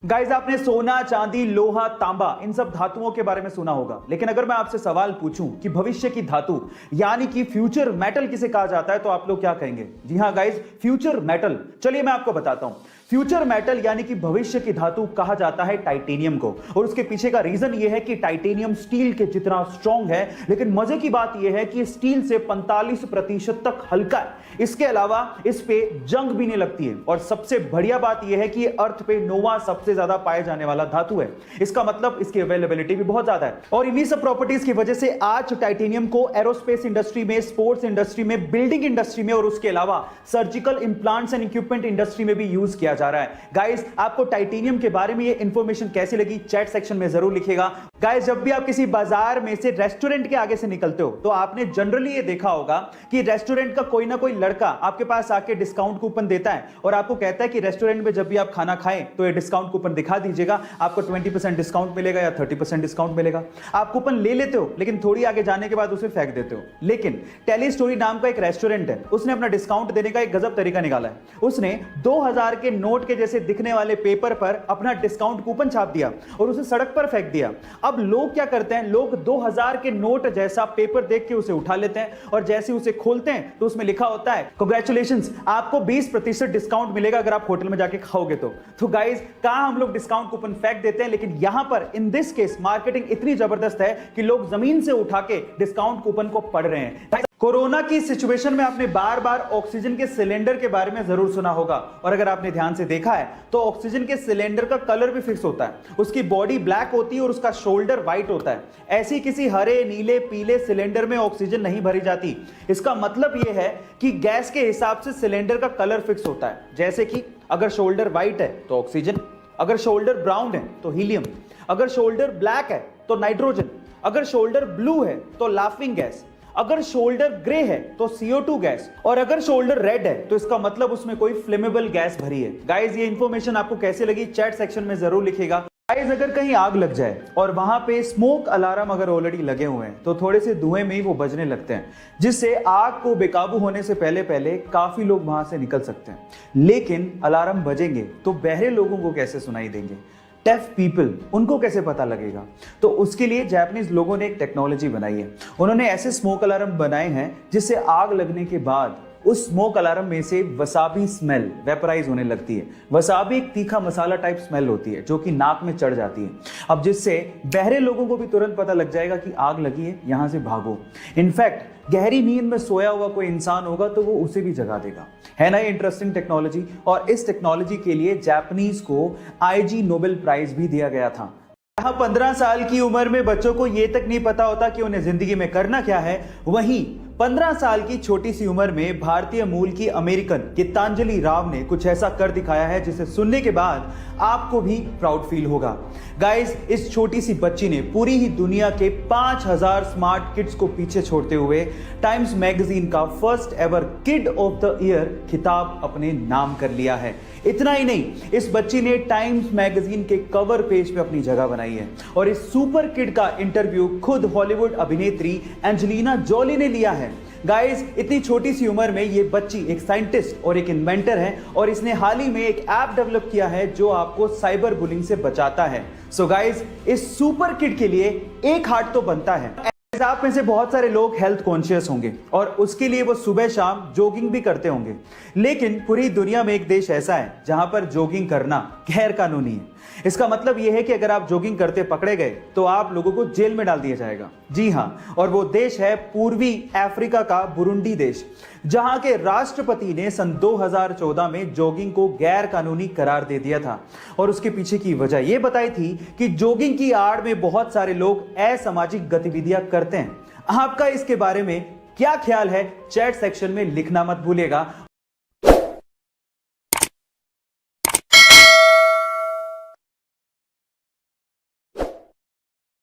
Guys, आपने सोना, चांदी, लोहा, तांबा इन सब धातुओं के बारे में सुना होगा, लेकिन अगर मैं आपसे सवाल पूछूं कि भविष्य की धातु यानी कि फ्यूचर मेटल किसे कहा जाता है, तो आप लोग क्या कहेंगे? जी हां गाइस, फ्यूचर मेटल। चलिए मैं आपको बताता हूं। फ्यूचर मेटल यानी कि भविष्य की धातु कहा जाता है टाइटेनियम को, और उसके पीछे का रीजन यह है कि टाइटेनियम स्टील के जितना स्ट्रॉन्ग है, लेकिन मजे की बात यह है कि स्टील से 45% तक हल्का है। इसके अलावा इस पे जंग भी नहीं लगती है, और सबसे बढ़िया बात यह है कि अर्थ पे नोवा सबसे ज्यादा पाए जाने वाला धातु है। इसका मतलब इसकी अवेलेबिलिटी भी बहुत ज्यादा है, और इन्हीं सब प्रॉपर्टीज की वजह से आज टाइटेनियम को एरोस्पेस इंडस्ट्री में, स्पोर्ट्स इंडस्ट्री में, बिल्डिंग इंडस्ट्री में, और उसके अलावा surgical implants and equipment industry में भी यूज किया जा रहा है। गाइस, आपको टाइटेनियम के बारे में ये इंफॉर्मेशन कैसी लगी चैट सेक्शन में जरूर लिखिएगा। गाइस, जब भी आप किसी बाजार में से, रेस्टोरेंट के आगे से निकलते हो, तो आपने जनरली ये देखा होगा कि रेस्टोरेंट का कोई ना कोई लड़का आपके पास आके डिस्काउंट कूपन देता है और आपको कहता है कि रेस्टोरेंट में जब भी आप खाना खाएं तो ये डिस्काउंट कूपन दिखा दीजिएगा, आपको 20% डिस्काउंट मिलेगा या 30% डिस्काउंट मिलेगा। आप कूपन ले लेते हो, लेकिन थोड़ी आगे जाने के बाद उसे फेंक देते हो। लेकिन टेली स्टोरी नाम का एक रेस्टोरेंट है, उसने अपना डिस्काउंट देने का एक गजब तरीका निकाला है। उसने 2000 के नोट के जैसे दिखने वाले पेपर पर अपना डिस्काउंट कूपन छाप दिया और उसे सड़क पर फेंक दिया। अब लोग क्या करते हैं, लोग 2000 के नोट जैसा पेपर देख के उसे उठा लेते हैं, और जैसे उसे खोलते हैं तो उसमें लिखा होता है, कांग्रेचुलेशंस, आपको 20% डिस्काउंट मिलेगा अगर आप होटल में जाके खाओगे तो गाइस, कहां हम लोग डिस्काउंट कूपन फेंक देते हैं, लेकिन यहां पर इन दिस केस मार्केटिंग इतनी जबरदस्त है कि लोग जमीन से उठा के डिस्काउंट कूपन को पढ़ रहे हैं। कोरोना की सिचुएशन में आपने बार बार ऑक्सीजन के सिलेंडर के बारे में जरूर सुना होगा, और अगर आपने ध्यान से देखा है तो ऑक्सीजन के सिलेंडर का कलर भी फिक्स होता है। उसकी बॉडी ब्लैक होती है और उसका शोल्डर व्हाइट होता है। ऐसी किसी हरे, नीले, पीले सिलेंडर में ऑक्सीजन नहीं भरी जाती। इसका मतलब यह है कि गैस के हिसाब से सिलेंडर का कलर फिक्स होता है। जैसे कि अगर शोल्डर व्हाइट है तो ऑक्सीजन, अगर शोल्डर ब्राउन है तो हीलियम, अगर शोल्डर ब्लैक है तो नाइट्रोजन, अगर शोल्डर ब्लू है तो लाफिंग गैस, अगर शोल्डर ग्रे है तो CO2 गैस, और अगर शोल्डर रेड है तो इसका मतलब उसमें कोई फ्लेमेबल गैस भरी है। गाइस, ये इंफॉर्मेशन आपको कैसे लगी चैट सेक्शन में जरूर लिखिएगा। गाइस, अगर कहीं आग लग जाए और वहां पे स्मोक अलार्म अगर ऑलरेडी लगे हुए हैं तो थोड़े से धुएं में ही वो बजने लगते हैं, जिससे आग को बेकाबू होने से पहले पहले काफी लोग वहां से निकल सकते हैं। लेकिन अलार्म बजेंगे तो बहरे लोगों को कैसे सुनाई देंगे? डेफ पीपल, उनको कैसे पता लगेगा? तो उसके लिए जापानीज लोगों ने एक टेक्नोलॉजी बनाई है। उन्होंने ऐसे स्मोक अलार्म बनाए हैं जिससे आग लगने के बाद उस स्मोक अलार्म में से वसाबी स्मेल वेपराइज होने लगती है। वसाबी एक तीखा मसाला टाइप स्मेल होती है जो कि नाक में चढ़ जाती है। अब जिससे बहरे लोगों को भी तुरंत पता लग जाएगा कि आग लगी है, यहां से भागो। इनफैक्ट गहरी नींद में सोया हुआ कोई इंसान होगा तो वो उसे भी जगा देगा। है ना ये इंटरेस्टिंग टेक्नोलॉजी? और इस टेक्नोलॉजी के लिए जापानीज को IG नोबेल प्राइज भी दिया गया था। यहाँ 15 साल की उम्र में बच्चों को ये तक नहीं पता होता कि उन्हें जिंदगी में करना क्या है, वहीं 15 साल की छोटी सी उम्र में भारतीय मूल की अमेरिकन गीतांजलि राव ने कुछ ऐसा कर दिखाया है जिसे सुनने के बाद आपको भी प्राउड फील होगा। गाइस, इस छोटी सी बच्ची ने पूरी ही दुनिया के 5000 स्मार्ट किड्स को पीछे छोड़ते हुए टाइम्स मैगजीन का first ever kid of the year खिताब अपने नाम कर लिया है। इतना ही नहीं, इस बच्ची ने टाइम्स मैगजीन के कवर पेज पे अपनी जगह बनाई है, और इस सुपर किड का इंटरव्यू खुद हॉलीवुड अभिनेत्री एंजेलिना जोली ने लिया है। गाइस, इतनी छोटी सी उम्र में ये बच्ची एक साइंटिस्ट और एक इन्वेंटर है, और इसने हाल ही में एक ऐप डेवलप किया है जो आपको साइबर बुलिंग से बचाता है। सो गाइस, इस सुपर किड के लिए एक हार्ट तो बनता है। आप में से बहुत सारे लोग हेल्थ कॉन्शियस होंगे और उसके लिए वो सुबह शाम जॉगिंग भी करते होंगे, लेकिन पूरी दुनिया में एक देश ऐसा है जहां पर जॉगिंग करना गैर कानूनी है। इसका मतलब यह है कि अगर आप जॉगिंग करते पकड़े गए तो आप लोगों को जेल में डाल दिया जाएगा। जी हां, और वो देश है पूर्वी अफ्रीका का बुरुंडी देश, जहां के राष्ट्रपति ने सन 2014 में जॉगिंग को गैर कानूनी करार दे दिया था, और उसके पीछे की वजह यह बताई थी कि जॉगिंग की आड़ में बहुत सारे लोग असामाजिक गतिविधियां करते हैं। आपका इसके बारे में क्या ख्याल है चैट सेक्शन में लिखना मत भूलिएगा।